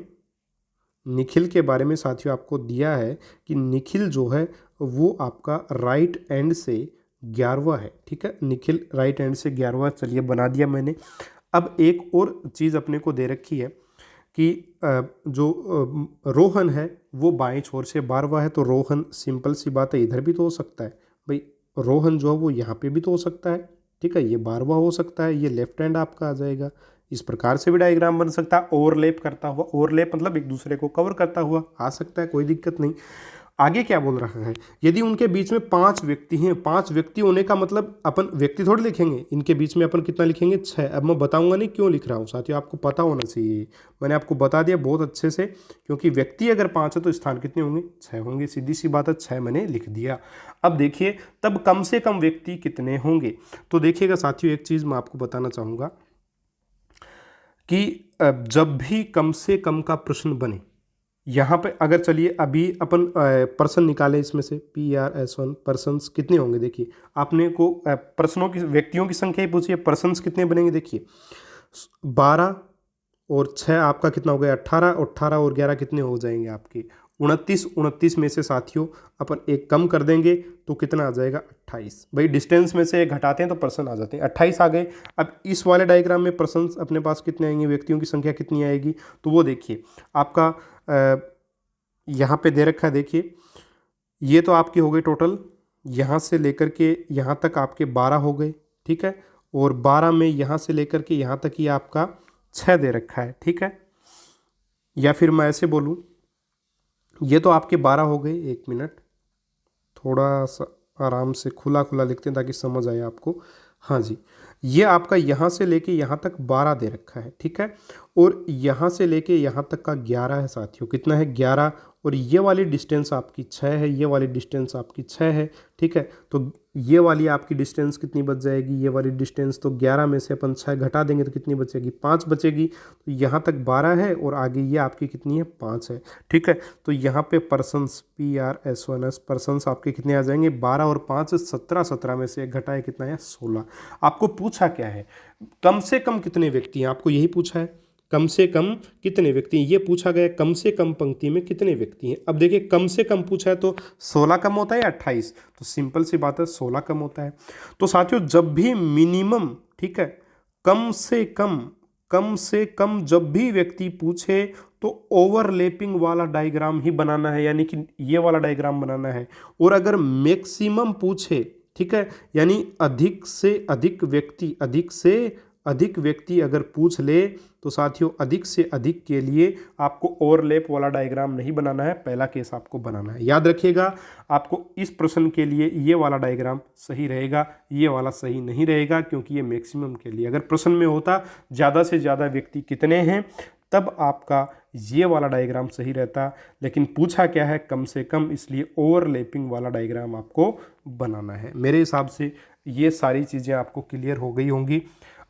निखिल के बारे में साथियों आपको दिया है कि निखिल जो है वो आपका राइट एंड से 11वां है, ठीक है। निखिल राइट एंड से 11वां, चलिए बना दिया मैंने। अब एक और चीज़ अपने को दे रखी है कि जो रोहन है वो बाएं छोर से 12वां है, तो रोहन सिंपल सी बात है इधर भी तो हो सकता है भाई, रोहन जो है वो यहाँ पे भी तो हो सकता है, ठीक है। ये 12वां हो सकता है, ये लेफ्ट हैंड आपका आ जाएगा। इस प्रकार से भी डायग्राम बन सकता है, ओवरलैप करता हुआ, ओवरलैप मतलब एक दूसरे को कवर करता हुआ आ सकता है, कोई दिक्कत नहीं। आगे क्या बोल रहा है, यदि उनके बीच में 5 व्यक्ति हैं, 5 व्यक्ति होने का मतलब अपन व्यक्ति थोड़ी लिखेंगे, इनके बीच में अपन कितना लिखेंगे, 6। अब मैं बताऊंगा नहीं क्यों लिख रहा हूँ साथियों, आपको पता होना चाहिए। मैंने आपको बता दिया बहुत अच्छे से, क्योंकि व्यक्ति अगर 5 है तो स्थान कितने होंगे, 6 होंगे, सीधी सी बात है, 6 मैंने लिख दिया। अब देखिए तब कम से कम व्यक्ति कितने होंगे। तो देखिएगा साथियों, एक चीज़ मैं आपको बताना चाहूँगा कि जब भी कम से कम का प्रश्न बने, यहाँ पे अगर चलिए अभी अपन पर्सन निकाले, इसमें से PRS1 पर्सन्स कितने होंगे। देखिए आपने को प्रश्नों की, व्यक्तियों की संख्या ही पूछी है, पर्सन्स कितने बनेंगे। देखिए 12 और 6 आपका कितना हो गया, 18, और 18 और 11 कितने हो जाएंगे आपके 29। 29 में से साथियों अपन एक कम कर देंगे तो कितना आ जाएगा, 28। भाई डिस्टेंस में से एक घटाते हैं तो पर्सन आ जाते हैं, 28 आ गए। अब इस वाले डायग्राम में पर्सन अपने पास कितने आएंगे, व्यक्तियों की संख्या कितनी आएगी, तो वो देखिए आपका यहाँ पे दे रखा है। देखिए ये तो आपके हो गए टोटल, यहाँ से लेकर के यहाँ तक आपके 12 हो गए, ठीक है। और 12 में यहाँ से लेकर के यहाँ तक ये आपका 6 दे रखा है, ठीक है। या फिर मैं ऐसे बोलूँ, ये तो आपके 12 हो गए। एक मिनट, थोड़ा सा आराम से खुला खुला लिखते हैं ताकि समझ आए आपको। हाँ जी, ये आपका यहाँ से लेके यहाँ तक 12 दे रखा है, ठीक है। और यहाँ से लेके यहाँ तक का 11 है साथियों, कितना है, 11। और ये वाली डिस्टेंस आपकी 6 है, ये वाली डिस्टेंस आपकी 6 है, ठीक है। तो ये वाली आपकी डिस्टेंस कितनी बच जाएगी, ये वाली डिस्टेंस, तो 11 में से अपन 6 घटा देंगे तो कितनी बचेगी, 5 बचेगी। तो यहाँ तक 12 है और आगे ये आपकी कितनी है, 5 है, ठीक है। तो यहाँ पे पर्सन्स PRS1S पर्सन्स आपके कितने आ जाएंगे, 12 और 5 17, 17 में से एक घटाए कितना है, 16। आपको पूछा क्या है, कम से कम कितने व्यक्ति हैं, आपको यही पूछा है, कम से कम कितने व्यक्ति हैं, ये पूछा गया कम से कम पंक्ति में कितने व्यक्ति हैं। अब देखिए कम से कम पूछा है तो 16 कम होता है या 28, तो सिंपल सी बात है 16 कम होता है। तो साथियों जब भी मिनिमम, ठीक है, कम से कम जब भी व्यक्ति पूछे तो ओवरलैपिंग वाला डायग्राम ही बनाना है, यानी कि ये वाला डायग्राम बनाना है। और अगर मैक्सिमम पूछे, ठीक है, यानी अधिक से अधिक व्यक्ति अगर पूछ ले तो साथियों अधिक से अधिक के लिए आपको ओवरलैप वाला डायग्राम नहीं बनाना है, पहला केस आपको बनाना है। याद रखिएगा, आपको इस प्रश्न के लिए ये वाला डायग्राम सही रहेगा, ये वाला सही नहीं रहेगा, क्योंकि ये मैक्सिमम के लिए। अगर प्रश्न में होता ज़्यादा से ज़्यादा व्यक्ति कितने हैं, तब आपका ये वाला डायग्राम सही रहता, लेकिन पूछा क्या है, कम से कम, इसलिए ओवरलैपिंग वाला डायग्राम आपको बनाना है। मेरे हिसाब से ये सारी चीज़ें आपको क्लियर हो गई होंगी।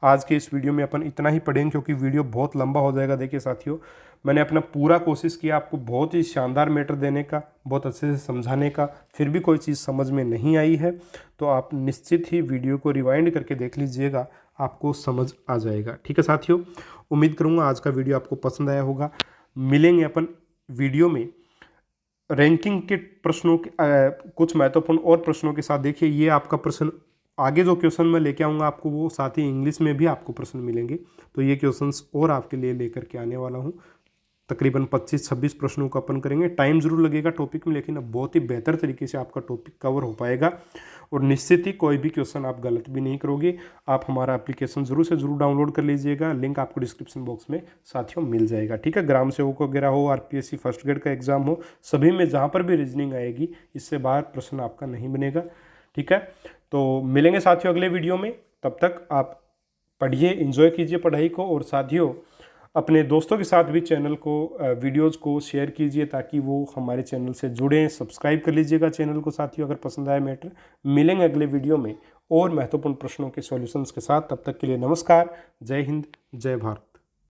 आज के इस वीडियो में अपन इतना ही पढ़ेंगे, क्योंकि वीडियो बहुत लंबा हो जाएगा। देखिए साथियों, मैंने अपना पूरा कोशिश किया आपको बहुत ही शानदार मैटर देने का, बहुत अच्छे से समझाने का, फिर भी कोई चीज़ समझ में नहीं आई है तो आप निश्चित ही वीडियो को रिवाइंड करके देख लीजिएगा, आपको समझ आ जाएगा। ठीक है साथियों, उम्मीद करूँगा आज का वीडियो आपको पसंद आया होगा। मिलेंगे अपन वीडियो में रैंकिंग के प्रश्नों के कुछ महत्वपूर्ण और प्रश्नों के साथ। देखिए ये आपका प्रश्न, आगे जो क्वेश्चन मैं लेके आऊँगा आपको, वो साथ ही इंग्लिश में भी आपको प्रश्न मिलेंगे, तो ये क्वेश्चंस और आपके लिए लेकर के आने वाला हूँ। तकरीबन 25-26 प्रश्नों का अपन करेंगे। टाइम जरूर लगेगा टॉपिक में, लेकिन अब बहुत ही बेहतर तरीके से आपका टॉपिक कवर हो पाएगा और निश्चित ही कोई भी क्वेश्चन आप गलत भी नहीं करोगे। आप हमारा एप्लीकेशन जरूर से जरूर डाउनलोड कर लीजिएगा, लिंक आपको डिस्क्रिप्शन बॉक्स में साथियों मिल जाएगा। ठीक है, ग्राम सेवक वगैरह हो, RPSC फर्स्ट ग्रेड का एग्जाम हो, सभी में जहाँ पर भी रीजनिंग आएगी, इससे बाहर प्रश्न आपका नहीं बनेगा। ठीक है, तो मिलेंगे साथियों अगले वीडियो में। तब तक आप पढ़िए, एंजॉय कीजिए पढ़ाई को, और साथियों अपने दोस्तों के साथ भी चैनल को, वीडियोस को शेयर कीजिए ताकि वो हमारे चैनल से जुड़ें। सब्सक्राइब कर लीजिएगा चैनल को साथियों अगर पसंद आए मैटर। मिलेंगे अगले वीडियो में और महत्वपूर्ण प्रश्नों के सॉल्यूशंस के साथ। तब तक के लिए नमस्कार, जय हिंद, जय भारत।